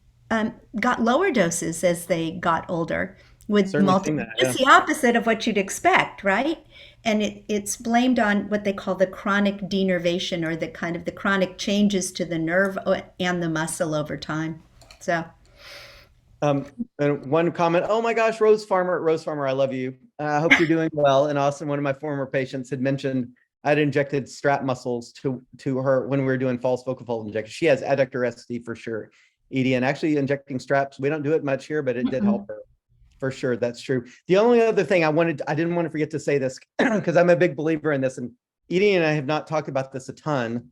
got lower doses as they got older with multiple. It's the opposite of what you'd expect, right? And it's blamed on what they call the chronic denervation, or the kind of the chronic changes to the nerve and the muscle over time. So, and one comment, oh my gosh, Rose Farmer, I love you. I hope you're doing well. And also one of my former patients had mentioned I'd injected strap muscles to her when we were doing false focal fold injection. She has adductor SD for sure, Edie, and actually injecting straps. We don't do it much here, but it did help her. For sure, that's true. The only other thing I didn't want to forget to say this because I'm a big believer in this, and Edie and I have not talked about this a ton,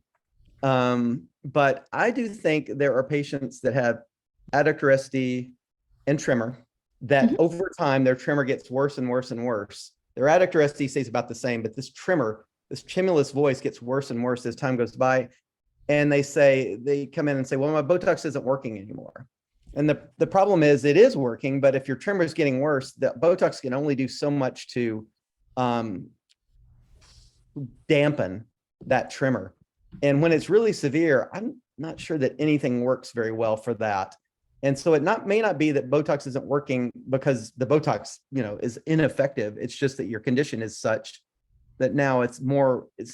but I do think there are patients that have adductor SD and tremor that over time their tremor gets worse and worse and worse. Their adductor SD stays about the same, but this tremor, this tremulous voice gets worse and worse as time goes by. And they come in and say, well, my Botox isn't working anymore. And the problem is it is working, but if your tremor is getting worse, the Botox can only do so much to dampen that tremor. And when it's really severe, I'm not sure that anything works very well for that. And so may not be that Botox isn't working because the Botox, is ineffective. It's just that your condition is such that now it's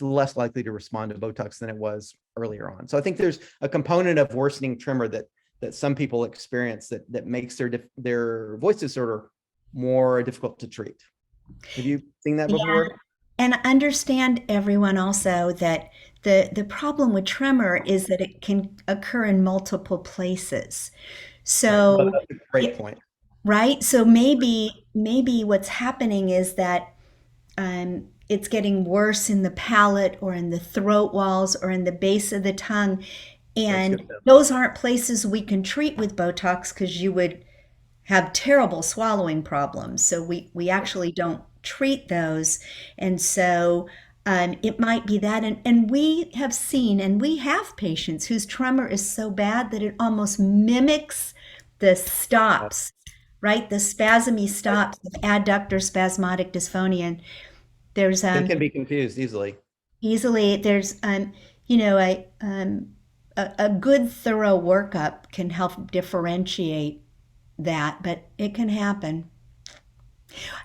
less likely to respond to Botox than it was earlier on. So I think there's a component of worsening tremor that some people experience that makes their voice disorder more difficult to treat. Have you seen that before? Yeah. And understand, everyone, also that the problem with tremor is that it can occur in multiple places. So That's a great point. Right? So maybe what's happening is that it's getting worse in the palate or in the throat walls or in the base of the tongue. And those aren't places we can treat with Botox because you would have terrible swallowing problems. So we actually don't treat those. And so it might be that. And we have seen, and we have patients whose tremor is so bad that it almost mimics the stops, right? The spasmy stops of adductor spasmodic dysphonia. And there's it can be confused easily. There's a good thorough workup can help differentiate that, but it can happen.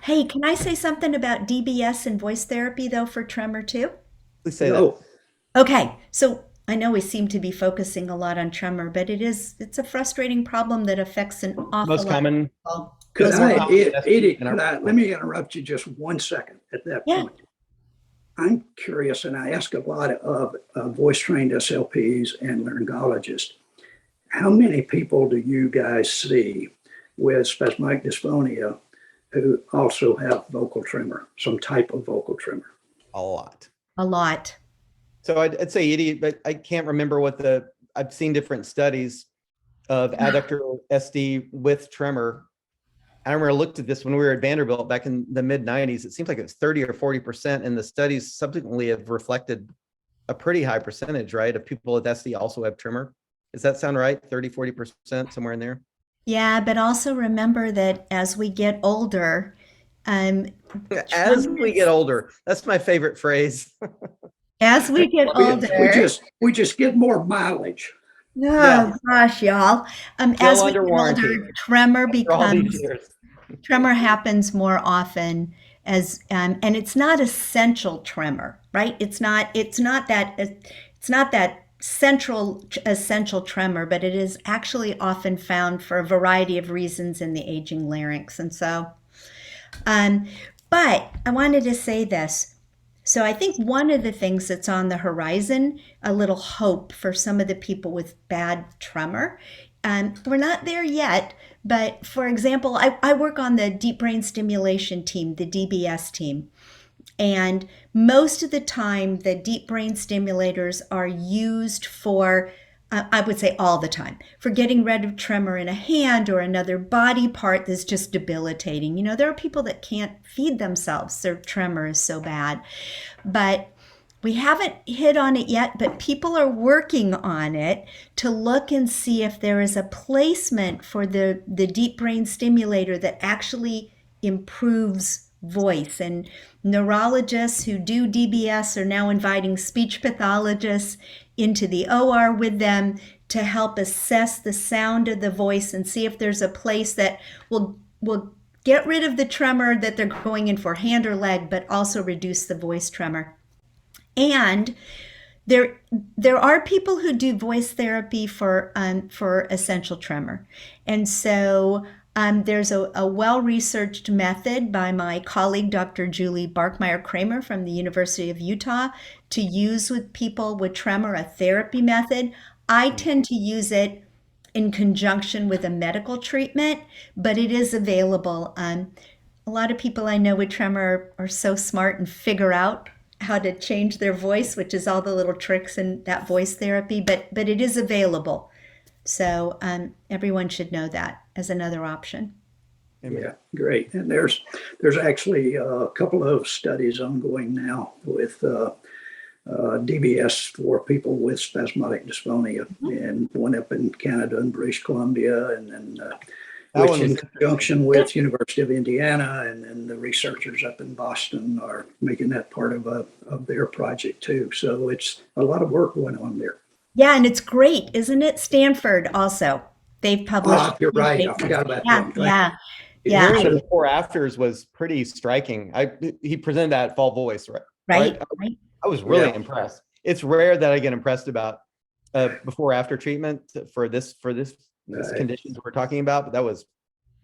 Hey, can I say something about DBS and voice therapy though for tremor too? Please say that. Okay, so I know we seem to be focusing a lot on tremor, but it's a frustrating problem that affects an awful Most lot common. of people. Edie, let me interrupt you just 1 second at that point. I'm curious, and I ask a lot of voice-trained SLPs and laryngologists, how many people do you guys see with spasmodic dysphonia who also have vocal tremor, some type of vocal tremor? A lot. A lot. So I'd say Edie, but I can't remember I've seen different studies of adductor SD with tremor. I remember I looked at this when we were at Vanderbilt back in the mid 90s. It seems like it was 30 or 40%. And the studies subsequently have reflected a pretty high percentage, right? Of people with SD also have tremor. Does that sound right? 30, 40%, somewhere in there? Yeah, but also remember that as we get older, as we get older, that's my favorite phrase. As we get older, we just get more mileage. Oh gosh, y'all! As we get older, tremor happens more often as, and it's not essential tremor, right? It's not that central essential tremor, but it is actually often found for a variety of reasons in the aging larynx. And so, but I wanted to say this. So I think one of the things that's on the horizon, a little hope for some of the people with bad tremor. We're not there yet, but for example, I work on the deep brain stimulation team, the DBS team. And most of the time, the deep brain stimulators are used for, I would say all the time, for getting rid of tremor in a hand or another body part that's just debilitating. There are people that can't feed themselves. Their tremor is so bad. But we haven't hit on it yet, but people are working on it to look and see if there is a placement for the deep brain stimulator that actually improves voice. And neurologists who do DBS are now inviting speech pathologists into the OR with them to help assess the sound of the voice and see if there's a place that will get rid of the tremor that they're going in for, hand or leg, but also reduce the voice tremor. And there are people who do voice therapy for essential tremor. And so there's a well-researched method by my colleague, Dr. Julie Barkmeyer-Kramer from the University of Utah, to use with people with tremor, a therapy method. I tend to use it in conjunction with a medical treatment, but it is available. A lot of people I know with tremor are so smart and figure out how to change their voice, which is all the little tricks in that voice therapy, but it is available. So everyone should know that as another option. Yeah, great. And there's actually a couple of studies ongoing now with DBS for people with spasmodic dysphonia, and one up in Canada and British Columbia, and then which in conjunction with University of Indiana, and then the researchers up in Boston are making that part of their project too. So it's a lot of work going on there. Yeah, and it's great, isn't it? Stanford also. They've published. You're right. I forgot about that. Yeah. Hearing the before afters was pretty striking. He presented that at Fall Voice, right? I was really impressed. It's rare that I get impressed about before after treatment for this condition that we're talking about, but that was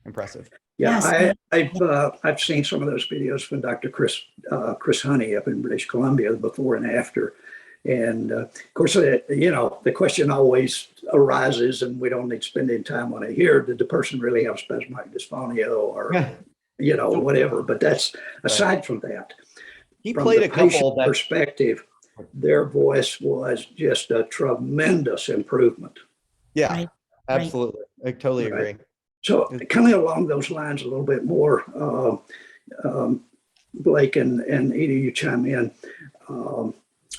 impressive. Yeah, I've seen some of those videos from Dr. Chris Honey up in British Columbia, the before and after. And of course, the question always arises, and we don't need to spend any time on it here. Did the person really have spasmodic dysphonia or, whatever? But that's aside from that. He from played the a couple patient that perspective, their voice was just a tremendous improvement. Yeah, absolutely. I totally agree. So coming along those lines a little bit more, Blake and Edie, you chime in.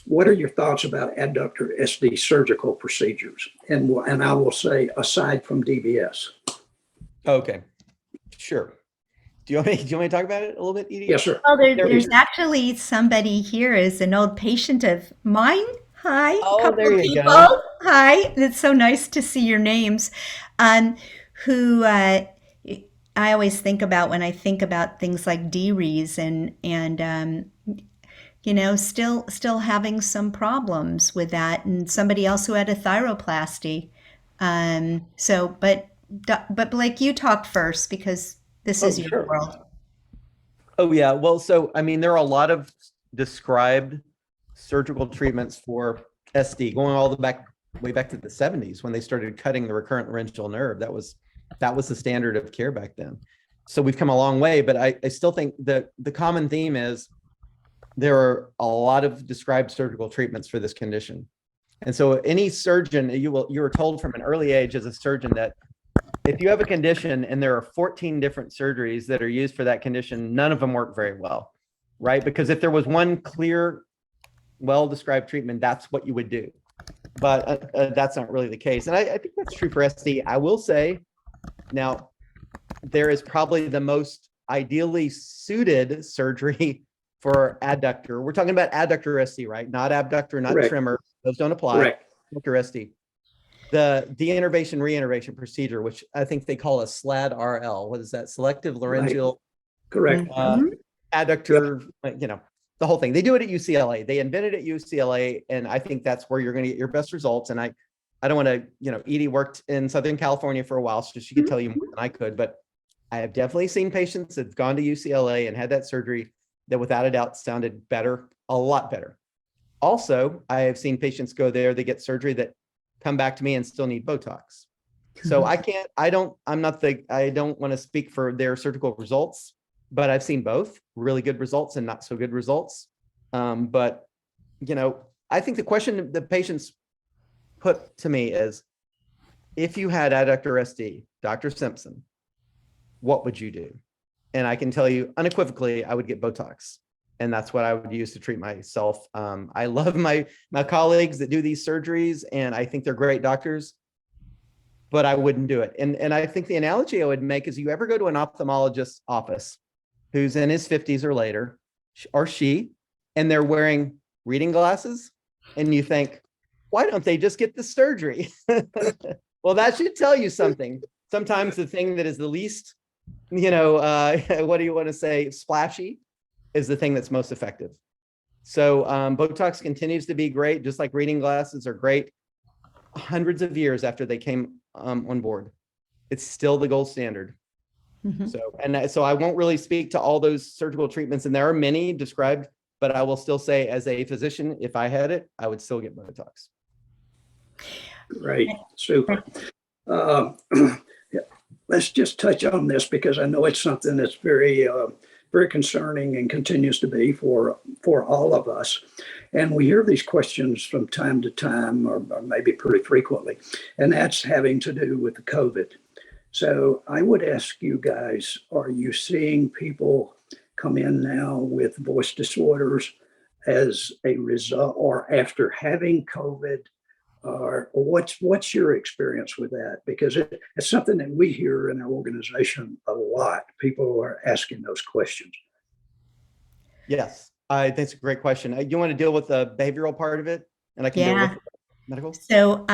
What are your thoughts about abductor SD surgical procedures? And I will say, aside from DBS. Okay, sure. Do you want me to talk about it a little bit, Edie? Yes, sir. Well, there's actually somebody here is an old patient of mine. Hi, there you go. Hi, it's so nice to see your names. Who I always think about when I think about things like DREs and still having some problems with that, and somebody else who had a thyroplasty. But Blake, you talk first because this is your world. Oh yeah, well, so I mean, there are a lot of described surgical treatments for SD going all the way back to the 70s when they started cutting the recurrent laryngeal nerve. That was the standard of care back then. So we've come a long way, but I still think that the common theme is there are a lot of described surgical treatments for this condition. And so any surgeon, you were told from an early age as a surgeon that if you have a condition and there are 14 different surgeries that are used for that condition, none of them work very well, right? Because if there was one clear, well-described treatment, that's what you would do. But that's not really the case. And I think that's true for SD. I will say, now, there is probably the most ideally suited surgery for adductor. We're talking about adductor SD, right? Not abductor, not tremor. Those don't apply. Adductor SD. The deinnervation reinnervation procedure, which I think they call a SLAD-RL. What is that? Selective laryngeal. Correct. Adductor, the whole thing. They do it at UCLA. They invented it at UCLA, and I think that's where you're going to get your best results. And I don't want to, Edie worked in Southern California for a while, so she could tell you more than I could, but I have definitely seen patients that have gone to UCLA and had that surgery that without a doubt sounded better, a lot better. Also, I have seen patients go there, they get surgery that come back to me and still need Botox. So I don't want to speak for their surgical results, but I've seen both really good results and not so good results. But, I think the question the patients put to me is, if you had adductor SD, Dr. Simpson, what would you do? And I can tell you unequivocally, I would get Botox. And that's what I would use to treat myself. I love my colleagues that do these surgeries, and I think they're great doctors, but I wouldn't do it. And I think the analogy I would make is, you ever go to an ophthalmologist's office who's in his 50s or later, or she, and they're wearing reading glasses, and you think, why don't they just get the surgery? Well, that should tell you something. Sometimes the thing that is the least, what do you want to say, splashy, is the thing that's most effective. So Botox continues to be great, just like reading glasses are great hundreds of years after they came on board. It's still the gold standard. So I won't really speak to all those surgical treatments, and there are many described, but I will still say, as a physician, if I had it, I would still get Botox. Great, super. Uh, let's just touch on this because I know it's something that's very, very concerning and continues to be for all of us. And we hear these questions from time to time, or maybe pretty frequently, and that's having to do with the COVID. So I would ask you guys, are you seeing people come in now with voice disorders as a result or after having COVID? Or what's your experience with that? Because it's something that we hear in our organization a lot. People are asking those questions. Yes, I think it's a great question. You want to deal with the behavioral part of it, and I can deal with medical? So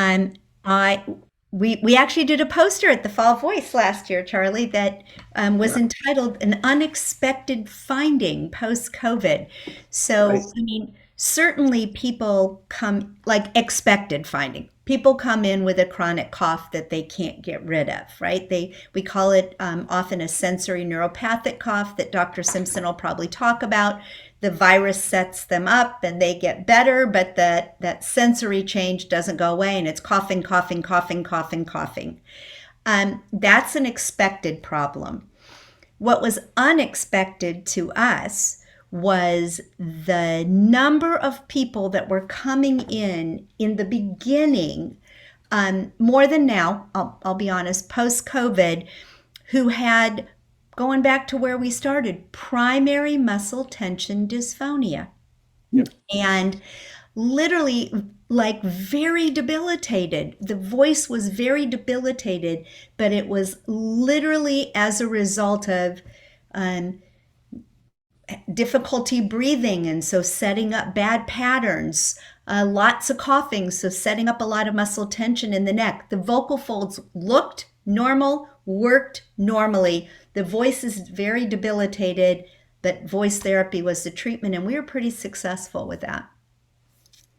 we actually did a poster at the Fall Voice last year, Charlie, that was entitled "An Unexpected Finding Post-COVID." So Right. I mean, certainly people come like expected finding. People come in with a chronic cough that they can't get rid of, right? We call it often a sensory neuropathic cough that Dr. Simpson will probably talk about. The virus sets them up and they get better, but that sensory change doesn't go away, and it's coughing, coughing, coughing, coughing, coughing. That's an expected problem. What was unexpected to us was the number of people that were coming in the beginning, more than now, I'll be honest, post-COVID, who had, going back to where we started, primary muscle tension dysphonia. Yep. And literally, like, very debilitated. The voice was very debilitated, but it was literally as a result of difficulty breathing, and so setting up bad patterns, lots of coughing, so setting up a lot of muscle tension in the neck. The vocal folds looked normal, worked normally. The voice is very debilitated, but voice therapy was the treatment, and we were pretty successful with that.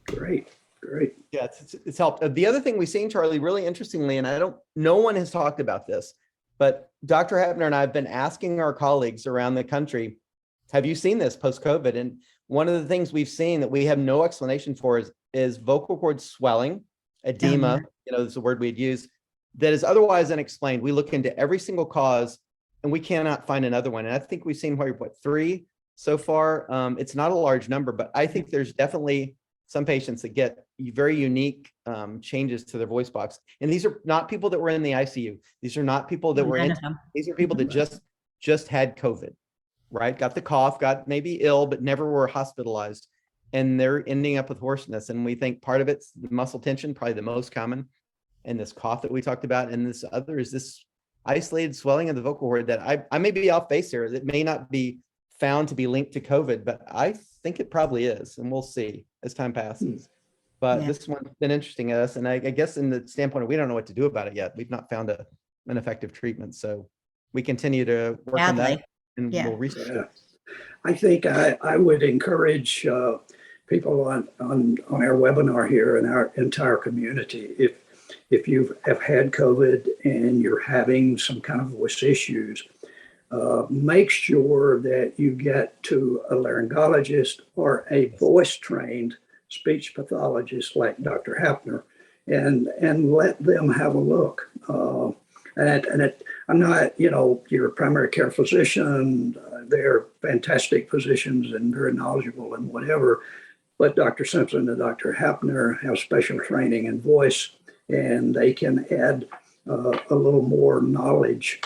Great, great. Yeah, it's helped. The other thing we've seen, Charlie, really interestingly, and no one has talked about this, but Dr. Hapner and I have been asking our colleagues around the country, have you seen this post-COVID? And one of the things we've seen that we have no explanation for is vocal cord swelling, edema, is the word we'd use, that is otherwise unexplained. We look into every single cause and we cannot find another one. And I think we've seen what, 3 so far. It's not a large number, but I think there's definitely some patients that get very unique changes to their voice box. And these are not people that were in the ICU. These are not people that were in, these are people that just had COVID, right? Got the cough, got maybe ill, but never were hospitalized. And they're ending up with hoarseness. And we think part of it's the muscle tension, probably the most common, and this cough that we talked about. And this other is this isolated swelling of the vocal cord that I may be off base here. That may not be found to be linked to COVID, but I think it probably is. And we'll see as time passes. But this one's been interesting to us. And I guess in the standpoint of, we don't know what to do about it yet. We've not found an effective treatment. So we continue to work on that, and we'll research it. I think I would encourage people on our webinar here and our entire community, if you have had COVID and you're having some kind of voice issues, make sure that you get to a laryngologist or a voice-trained speech pathologist like Dr. Hapner, and let them have a look. I'm not, your primary care physician, they're fantastic physicians and very knowledgeable and whatever, but Dr. Simpson and Dr. Hapner have special training in voice, and they can add a little more knowledge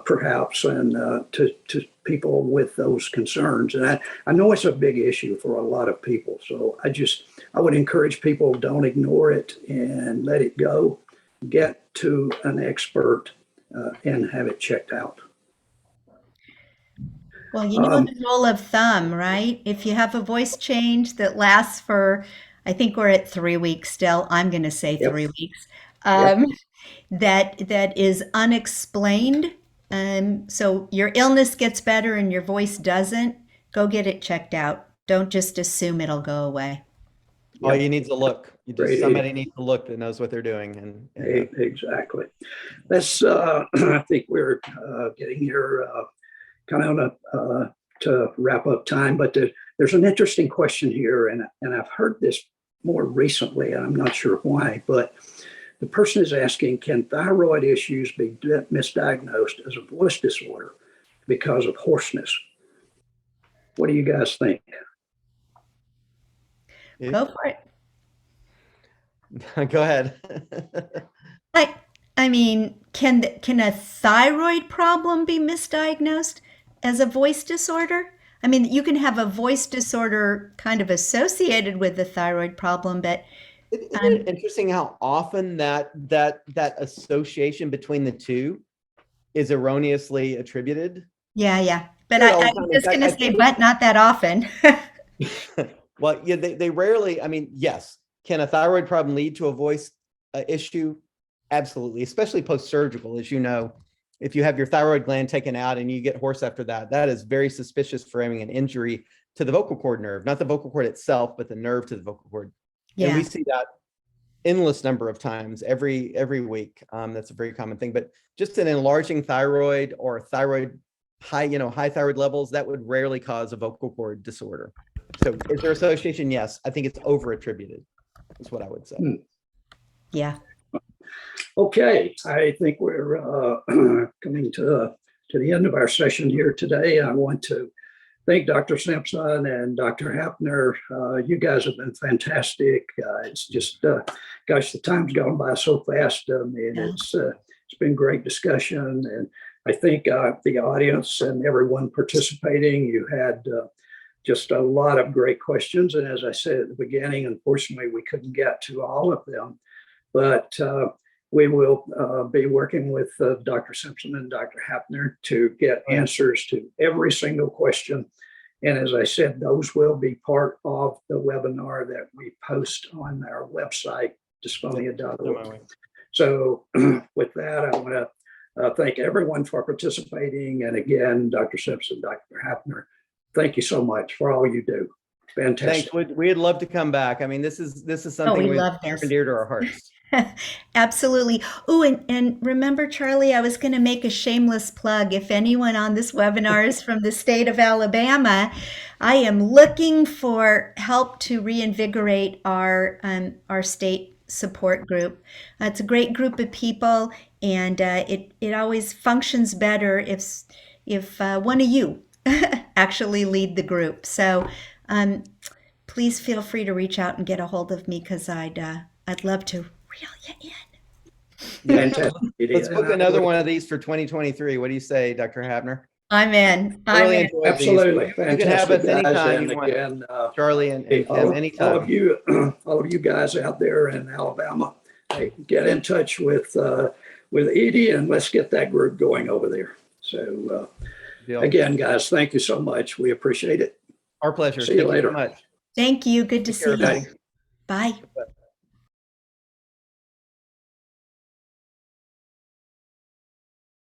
perhaps, and to people with those concerns. And I know it's a big issue for a lot of people. So I would encourage people, don't ignore it and let it go. Get to an expert and have it checked out. Well, the rule of thumb, right? If you have a voice change that lasts for, I think we're at 3 weeks still. I'm going to say 3 weeks. That is unexplained. So your illness gets better and your voice doesn't, go get it checked out. Don't just assume it'll go away. All you need to look. Somebody needs to look that knows what they're doing. And exactly. Let's. I think we're getting here kind of to wrap up time. But there's an interesting question here, and I've heard this more recently, and I'm not sure why. But The person is asking, can thyroid issues be misdiagnosed as a voice disorder because of hoarseness? What do you guys think? Go for it. Go ahead. I mean, can a thyroid problem be misdiagnosed as a voice disorder? I mean, you can have a voice disorder kind of associated with the thyroid problem, but Isn't it interesting how often that association between the two is erroneously attributed? yeah. But I'm just going to say, but not that often. Well, yeah, they rarely. I mean, yes, can a thyroid problem lead to a voice issue? Absolutely, especially post-surgical, as you know. If you have your thyroid gland taken out and you get hoarse after that, that is very suspicious for having an injury to the vocal cord nerve, not the vocal cord itself, but the nerve to the vocal cord. Yeah. And we see that endless number of times every week. That's a very common thing. But just an enlarging thyroid or thyroid high thyroid levels, that would rarely cause a vocal cord disorder. So is there association? Yes. I think it's over attributed, is what I would say. Yeah. Okay, I think we're coming to the end of our session here today. I want to thank Dr. Simpson and Dr. Hapner. You guys have been fantastic. It's just, gosh, the time's gone by so fast. It's been great discussion, and I think the audience and everyone participating, you had just a lot of great questions. And as I said at the beginning, unfortunately, we couldn't get to all of them, but we will be working with Dr. Simpson and Dr. Hapner to get answers to every single question. And as I said, those will be part of the webinar that we post on our website, dysphonia.org. So with that, I want to thank everyone for participating. And again, Dr. Simpson, Dr. Hapner, thank you so much for all you do. Fantastic. Thanks. We'd love to come back. I mean, this is something we love near and dear to our hearts. Absolutely. Oh, and remember, Charlie, I was going to make a shameless plug. If anyone on this webinar is from the state of Alabama, I am looking for help to reinvigorate our state support group. It's a great group of people, and it always functions better if one of you actually lead the group. So please feel free to reach out and get a hold of me, because I'd love to reel you in. Fantastic. Let's book another one of these for 2023. What do you say, Dr. Hapner? I'm in. Really absolutely. You can have us anytime you want. Again, Charlie and anytime. All of you guys out there in Alabama, hey, get in touch with Edie, and let's get that group going over there. So again, guys, thank you so much. We appreciate it. Our pleasure. See you later. Thank you so much. Thank you. Good to see you. Everybody. Bye.